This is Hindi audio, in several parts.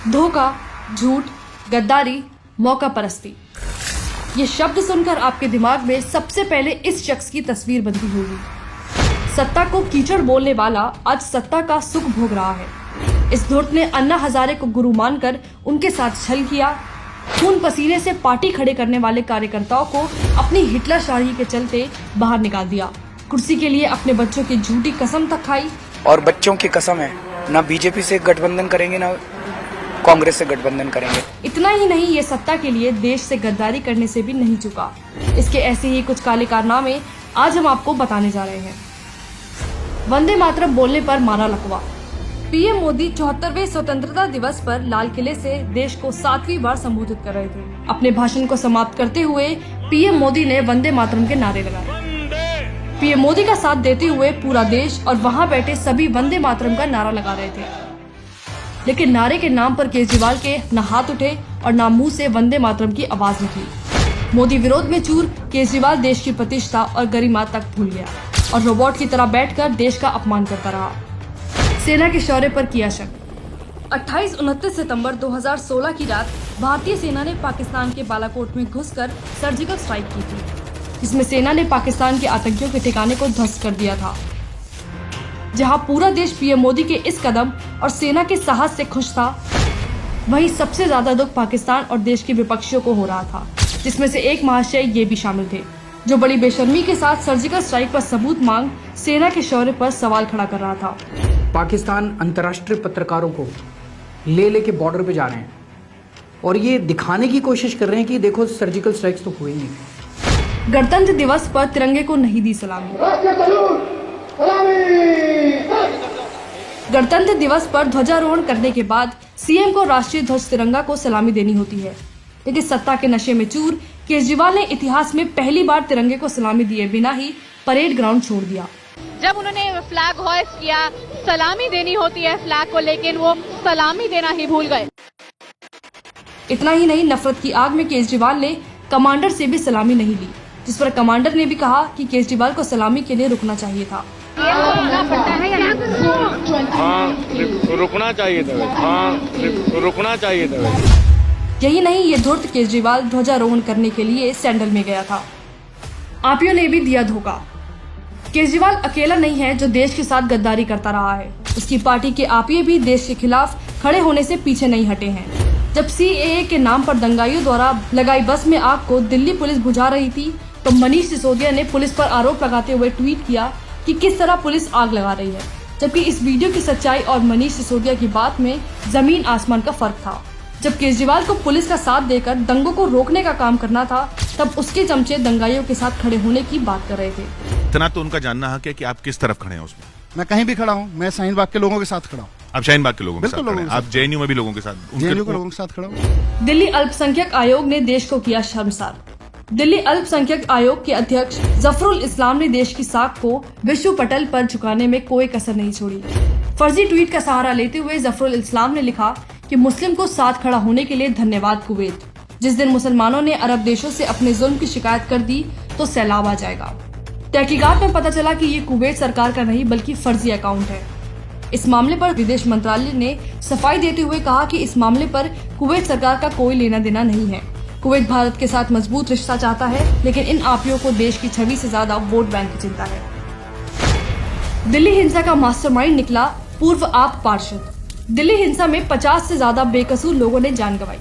धोखा, झूठ, गद्दारी, मौका परस्ती। ये शब्द सुनकर आपके दिमाग में सबसे पहले इस शख्स की तस्वीर बनती होगी। सत्ता को कीचड़ बोलने वाला आज सत्ता का सुख भोग रहा है। इस धूर्त ने अन्ना हजारे को गुरु मानकर उनके साथ छल किया। खून पसीने से पार्टी खड़े करने वाले कार्यकर्ताओं को अपनी हिटलरशाही के चलते बाहर निकाल दिया। कुर्सी के लिए अपने बच्चों की झूठी कसम तक खाई। और बच्चों की कसम है, ना बीजेपी से गठबंधन करेंगे ना कांग्रेस से गठबंधन करेंगे। इतना ही नहीं, ये सत्ता के लिए देश से गद्दारी करने से भी नहीं चुका। इसके ऐसे ही कुछ काले कारनामे आज हम आपको बताने जा रहे हैं। वंदे मातरम बोलने पर मारा लकवा। पीएम मोदी 74वें स्वतंत्रता दिवस पर लाल किले से देश को 7वीं बार संबोधित कर रहे थे। अपने भाषण को समाप्त करते हुए पीएम मोदी ने वंदे मातरम के नारे लगाए। पीएम मोदी का साथ देते हुए पूरा देश और वहां बैठे सभी वंदे मातरम का नारा लगा रहे थे। लेकिन नारे के नाम पर केजरीवाल के न हाथ उठे और न मुंह से वंदे मातरम की आवाज निकली। मोदी विरोध में चूर केजरीवाल देश की प्रतिष्ठा और गरिमा तक भूल गया और रोबोट की तरह बैठकर देश का अपमान करता रहा। सेना के शौर्य पर किया शक। 28-29 सितंबर 2016 की रात भारतीय सेना ने पाकिस्तान के बालाकोट में घुसकर सर्जिकल स्ट्राइक की थी, जिसमें सेना ने पाकिस्तान के आतंकियों के ठिकाने को ध्वस्त कर दिया था। जहां पूरा देश पीएम मोदी के इस कदम और सेना के साहस से खुश था, वहीं सबसे ज्यादा दुख पाकिस्तान और देश के विपक्षियों को हो रहा था, जिसमें से एक महाशय ये भी शामिल थे जो बड़ी बेशर्मी के साथ सर्जिकल स्ट्राइक पर सबूत मांग सेना के शौर्य पर सवाल खड़ा कर रहा था। पाकिस्तान अंतर्राष्ट्रीय पत्रकारों को लेके बॉर्डर पे जा रहे हैं और ये दिखाने की कोशिश कर रहे हैं कि देखो सर्जिकल स्ट्राइक्स तो हुए नहीं। गणतंत्र दिवस पर तिरंगे को नहीं दी सलामी। गणतंत्र दिवस पर ध्वजारोहण करने के बाद सीएम को राष्ट्रीय ध्वज तिरंगा को सलामी देनी होती है, लेकिन सत्ता के नशे में चूर केजरीवाल ने इतिहास में पहली बार तिरंगे को सलामी दिए बिना ही परेड ग्राउंड छोड़ दिया। जब उन्होंने फ्लैग होइस्ट किया, सलामी देनी होती है फ्लैग को, लेकिन वो सलामी देना ही भूल गए। इतना ही नहीं, नफरत की आग में केजरीवाल ने कमांडर से भी सलामी नहीं ली, जिस पर कमांडर ने भी कहा कि केजरीवाल को सलामी के लिए रुकना चाहिए था। रुकना चाहिए था, रुकना चाहिए था। यही नहीं, ये धूर्त केजरीवाल ध्वजारोहण करने के लिए सैंडल में गया था। आपियों ने भी दिया धोखा। केजरीवाल अकेला नहीं है जो देश के साथ गद्दारी करता रहा है। उसकी पार्टी के आपिये भी देश के खिलाफ खड़े होने से पीछे नहीं हटे हैं। जब सीएए के नाम पर दंगाइयों द्वारा लगाई बस में आग को दिल्ली पुलिस बुझा रही थी, तो मनीष सिसोदिया ने पुलिस पर आरोप लगाते हुए ट्वीट किया कि किस तरह पुलिस आग लगा रही है, जबकि इस वीडियो की सच्चाई और मनीष सिसोदिया की बात में जमीन आसमान का फर्क था। जब केजरीवाल को पुलिस का साथ देकर दंगों को रोकने का काम करना था, तब उसके चमचे दंगाइयों के साथ खड़े होने की बात कर रहे थे। इतना तो उनका जानना हक है कि आप किस तरफ खड़े हैं उसमें। मैं कहीं भी खड़ा हूँ, मैं शाहीन बाग के लोगों के साथ खड़ा हूँ। आप शाहीन बाग के लोगों के साथ खड़े हैं, आप जेएनयू में भी लोगों के साथ, जेएनयू के लोगों के साथ खड़ा हूँ। दिल्ली अल्पसंख्यक आयोग ने देश को किया शर्मसार। दिल्ली अल्पसंख्यक आयोग के अध्यक्ष जफरुल इस्लाम ने देश की साख को विश्व पटल पर झुकाने में कोई कसर नहीं छोड़ी। फर्जी ट्वीट का सहारा लेते हुए जफरुल इस्लाम ने लिखा कि मुस्लिम को साथ खड़ा होने के लिए धन्यवाद कुवैत। जिस दिन मुसलमानों ने अरब देशों से अपने जुल्म की शिकायत कर दी तो सैलाब आ जाएगा। तहकीकात में पता चला कि ये कुवैत सरकार का नहीं बल्कि फर्जी अकाउंट है। इस मामले पर विदेश मंत्रालय ने सफाई देते हुए कहा कि इस मामले पर कुवैत सरकार का कोई लेना देना नहीं है। कुवैत भारत के साथ मजबूत रिश्ता चाहता है, लेकिन इन आपियों को देश की छवि से ज्यादा वोट बैंक की चिंता है। दिल्ली हिंसा का मास्टरमाइंड निकला पूर्व आप पार्षद। दिल्ली हिंसा में 50 से ज्यादा बेकसूर लोगों ने जान गंवाई।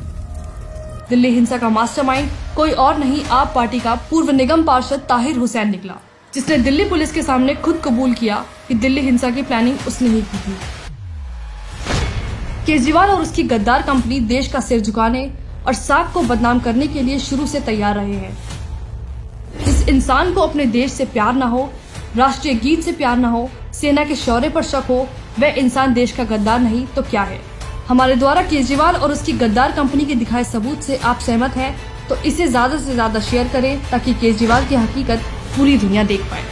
दिल्ली हिंसा का मास्टरमाइंड कोई और नहीं, आप पार्टी का पूर्व निगम पार्षद ताहिर हुसैन निकला, जिसने दिल्ली पुलिस के सामने खुद कबूल किया कि दिल्ली हिंसा की प्लानिंग उसने ही की थी। केजरीवाल और उसकी गद्दार कंपनी देश का सिर झुकाने और साख को बदनाम करने के लिए शुरू से तैयार रहे हैं। जिस इंसान को अपने देश से प्यार न हो, राष्ट्रीय गीत से प्यार न हो, सेना के शौर्य पर शक हो, वह इंसान देश का गद्दार नहीं तो क्या है। हमारे द्वारा केजरीवाल और उसकी गद्दार कंपनी के दिखाए सबूत से आप सहमत हैं तो इसे ज्यादा से ज्यादा शेयर करें ताकि केजरीवाल की हकीकत पूरी दुनिया देख पाए।